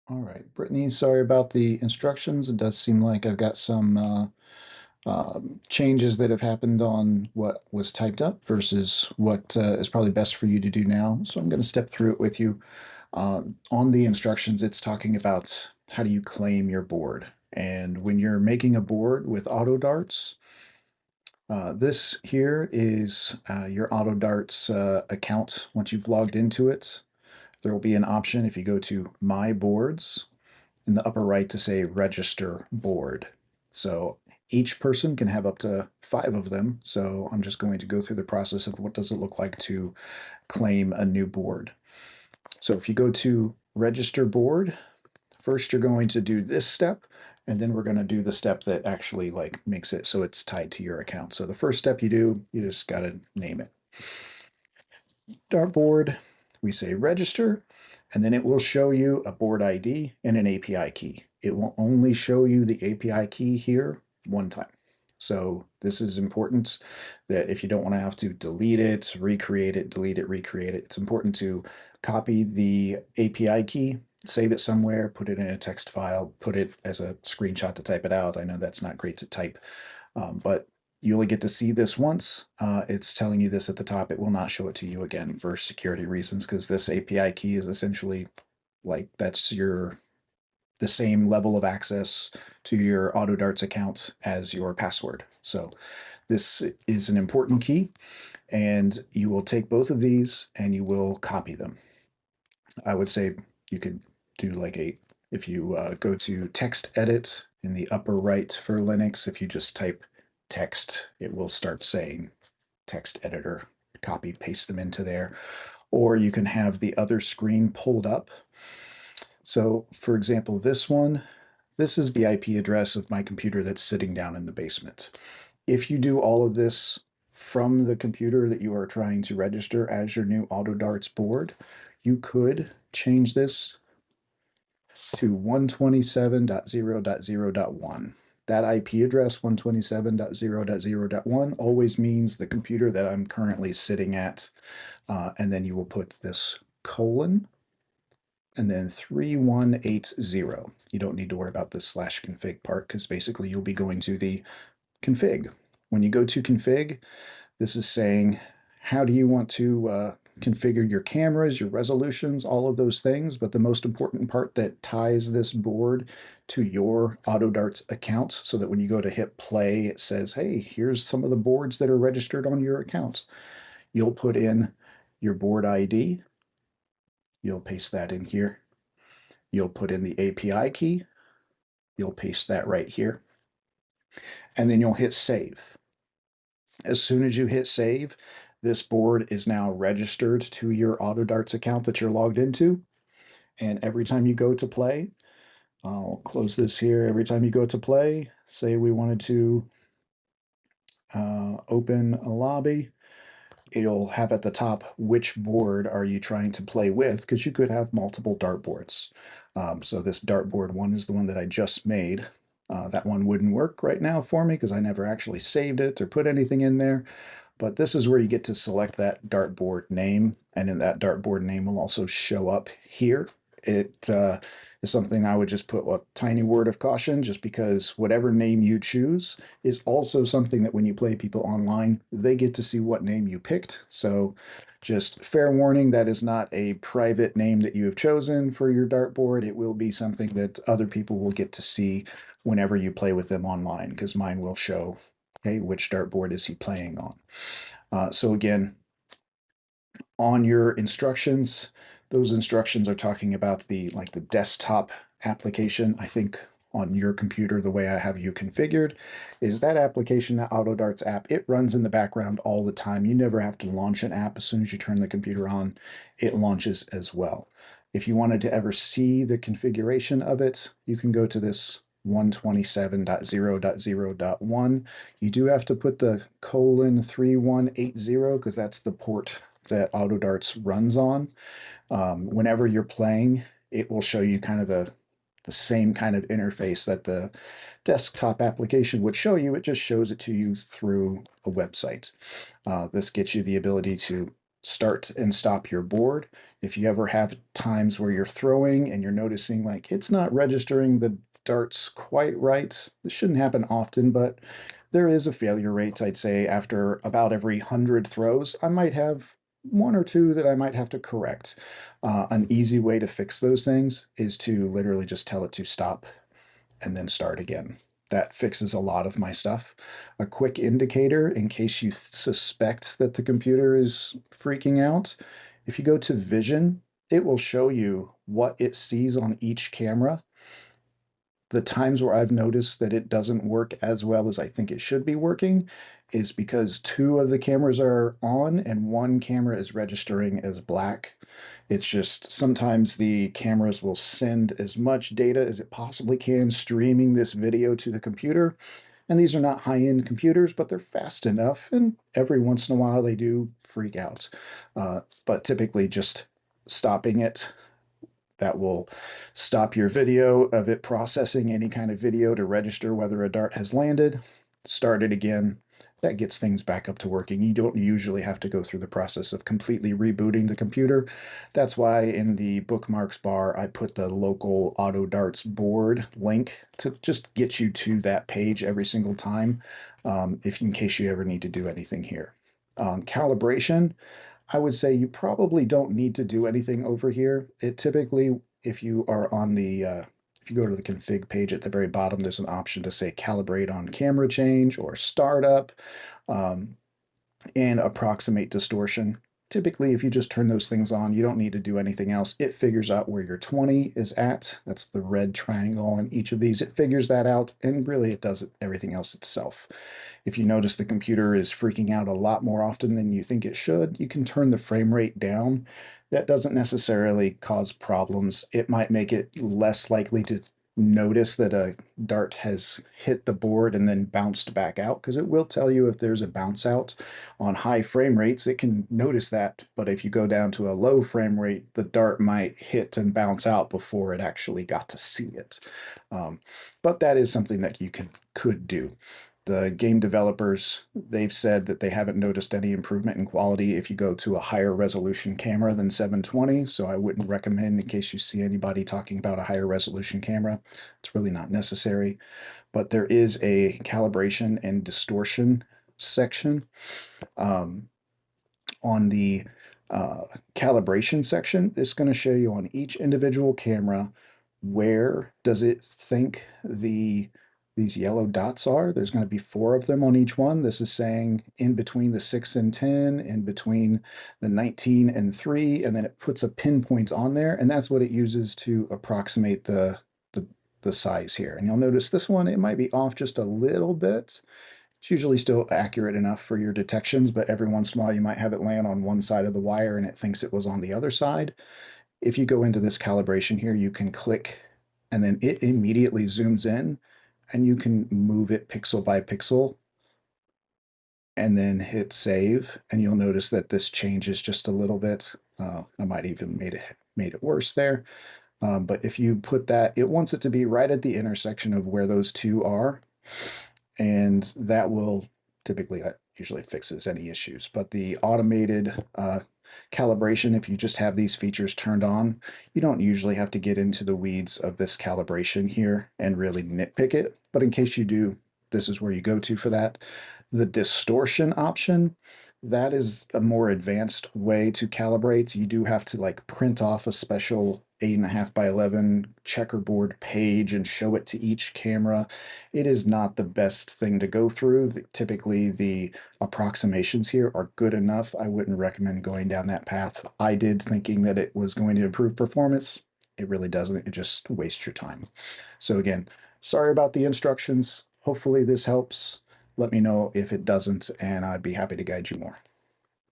All right, Brittany, sorry about the instructions. It does seem like I've got some changes that have happened on what was typed up versus what is probably best for you to do now. So I'm going to step through it with you. On the instructions, it's talking about how do you claim your board. And when you're making a board with Autodarts, this here is your Autodarts account. Once you've logged into it, there will be an option if you go to My Boards in the upper right to say register board. So each person can have up to 5 of them. So I'm just going to go through the process of what does it look like to claim a new board. So if you go to register board, first you're going to do this step, and then we're going to do the step that actually like makes it so it's tied to your account. So the first step you do, you just got to name it. Dartboard, we say register, and then it will show you a board ID and an API key. It will only show you the API key here one time. So this is important that if you don't want to have to delete it, recreate it, delete it, recreate it, it's important to copy the API key, save it somewhere, put it in a text file, put it as a screenshot to type it out. I know that's not great to type, but you only get to see this once. It's telling you this at the top. It will not show it to you again for security reasons because this API key is essentially like that's the same level of access to your Autodarts account as your password. So this is an important key, and you will take both of these and you will copy them. I would say you could do like if you go to text edit in the upper right for Linux, if you just type text, it will start saying text editor, copy, paste them into there. Or you can have the other screen pulled up. So for example, this is the IP address of my computer that's sitting down in the basement. If you do all of this from the computer that you are trying to register as your new Autodarts board, you could change this to 127.0.0.1. That IP address, 127.0.0.1, always means the computer that I'm currently sitting at. And then you will put this colon and then 3180. You don't need to worry about this slash config part because basically you'll be going to the config. When you go to config, this is saying, how do you want to configure your cameras, your resolutions, all of those things. But the most important part that ties this board to your Autodarts account so that when you go to hit play, it says, hey, here's some of the boards that are registered on your account. You'll put in your board ID. You'll paste that in here. You'll put in the API key. You'll paste that right here. And then you'll hit save. As soon as you hit save, this board is now registered to your Autodarts account that you're logged into. And every time you go to play, I'll close this here. Every time you go to play, say we wanted to open a lobby, it'll have at the top which board are you trying to play with, because you could have multiple dartboards. So this dartboard one is the one that I just made. That one wouldn't work right now for me because I never actually saved it or put anything in there. But this is where you get to select that dartboard name, and then that dartboard name will also show up here. It is something I would just put a tiny word of caution, just because whatever name you choose is also something that when you play people online, they get to see what name you picked. So just fair warning, that is not a private name that you have chosen for your dartboard. It will be something that other people will get to see whenever you play with them online, because mine will show, hey, which dartboard is he playing on? So again, on your instructions, those instructions are talking about the desktop application. I think on your computer, the way I have you configured is that application, that Autodarts app, it runs in the background all the time. You never have to launch an app. As soon as you turn the computer on, it launches as well. If you wanted to ever see the configuration of it, you can go to this 127.0.0.1. You do have to put the colon 3180 because that's the port that Autodarts runs on. Whenever you're playing, it will show you kind of the same kind of interface that the desktop application would show you. It just shows it to you through a website. This gets you the ability to start and stop your board. If you ever have times where you're throwing and you're noticing like it's not registering the darts quite right, this shouldn't happen often, but there is a failure rate. I'd say after about every 100 throws, I might have one or two that I might have to correct. An easy way to fix those things is to literally just tell it to stop and then start again. That fixes a lot of my stuff. A quick indicator in case you suspect that the computer is freaking out. If you go to Vision, it will show you what it sees on each camera. The times where I've noticed that it doesn't work as well as I think it should be working is because two of the cameras are on and one camera is registering as black. It's just sometimes the cameras will send as much data as it possibly can, streaming this video to the computer. And these are not high-end computers, but they're fast enough, and every once in a while they do freak out. But typically just stopping it, that will stop your video of it processing any kind of video to register whether a dart has landed. Start it again. That gets things back up to working. You don't usually have to go through the process of completely rebooting the computer. That's why in the bookmarks bar, I put the local Autodarts board link to just get you to that page every single time, if in case you ever need to do anything here. Calibration, I would say you probably don't need to do anything over here. It typically, if you are on if you go to the config page at the very bottom, there's an option to say calibrate on camera change or startup, um, and approximate distortion. Typically, if you just turn those things on, you don't need to do anything else. It figures out where your 20 is at. That's the red triangle in each of these. It figures that out, and really it does everything else itself. If you notice the computer is freaking out a lot more often than you think it should, you can turn the frame rate down. That doesn't necessarily cause problems. It might make it less likely to notice that a dart has hit the board and then bounced back out, because it will tell you if there's a bounce out. On high frame rates, it can notice that, but if you go down to a low frame rate, the dart might hit and bounce out before it actually got to see it. But that is something that you could do. The game developers, they've said that they haven't noticed any improvement in quality if you go to a higher resolution camera than 720, so I wouldn't recommend in case you see anybody talking about a higher resolution camera. It's really not necessary. But there is a calibration and distortion section. On the calibration section, it's going to show you on each individual camera where does it think these yellow dots are. There's going to be 4 of them on each one. This is saying in between the 6 and 10, in between the 19 and 3, and then it puts a pinpoint on there, and that's what it uses to approximate the size here. And you'll notice this one, it might be off just a little bit. It's usually still accurate enough for your detections, but every once in a while you might have it land on one side of the wire and it thinks it was on the other side. If you go into this calibration here, you can click and then it immediately zooms in and you can move it pixel by pixel and then hit save. And you'll notice that this changes just a little bit. I might even made it worse there. But if you put that, it wants it to be right at the intersection of where those two are. And that will typically, that usually fixes any issues. But the automated calibration, if you just have these features turned on, you don't usually have to get into the weeds of this calibration here and really nitpick it. But in case you do, this is where you go to for that. The distortion option, that is a more advanced way to calibrate. You do have to like print off a special 8.5 by 11 checkerboard page and show it to each camera. It is not the best thing to go through. Typically, the approximations here are good enough. I wouldn't recommend going down that path. I did, thinking that it was going to improve performance. It really doesn't. It just wastes your time. So again, sorry about the instructions. Hopefully this helps. Let me know if it doesn't, and I'd be happy to guide you more.